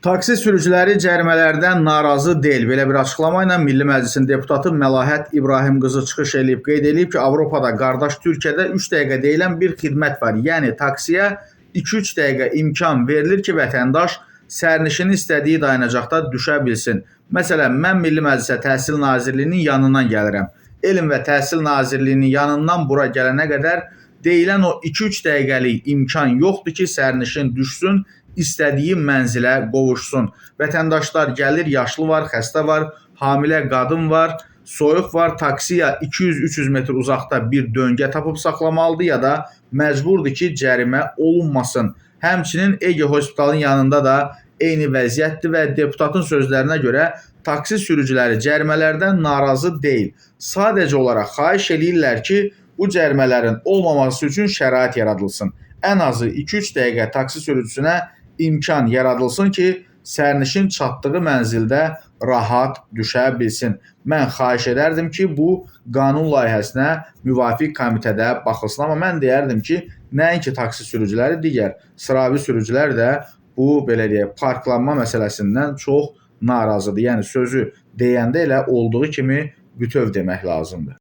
Taksi sürücüləri cərimələrdən narazı deyil. Belə bir açıqlama ilə Milli Məclisin deputatı Məlahət İbrahim qızı çıxış edib, qeyd edib ki, Avropada qardaş Türkiyədə 3 dəqiqə deyilən bir xidmət var. Yəni taksiyə 2-3 dəqiqə imkan verilir ki, vətəndaş sərnişinin istədiyi dayanacaqda düşə bilsin. Məsələn, mən Milli Məclisə Təhsil Nazirliyinin yanından gəlirəm. Elm və Təhsil Nazirliyinin yanından bura gələnə qədər deyilən o 2-3 dəqiqəlik imkan yoxdur ki, sərnişin düşsün, istədiyi mənzilə qovuşsun. Vətəndaşlar gəlir, yaşlı var, xəstə var, hamilə qadın var, soyuq var, taksiyə 200-300 metr uzaqda bir döngə tapıb saxlamalıdır ya da məcburdur ki, cərimə olunmasın. Həmçinin Ege Hospitalın yanında da eyni vəziyyətdir və deputatın sözlərinə görə taksi sürücüləri cərimələrdən narazı deyil. Sadəcə olaraq xahiş edirlər ki, bu cərimələrin olmaması üçün şərait yaradılsın. Ən azı 2-3 dəqiqə taksi sürücüsünə imkan yaradılsın ki, sərnişin çatdığı mənzildə rahat düşə bilsin. Mən xahiş edərdim ki, bu qanun layihəsinə müvafiq komitədə baxılsın. Amma mən deyərdim ki, nəinki taksi sürücüləri, digər sıravi sürücülər də bu, belə deyək, parklanma məsələsindən çox narazıdır. Yəni sözü deyəndə elə olduğu kimi bütöv demək lazımdır.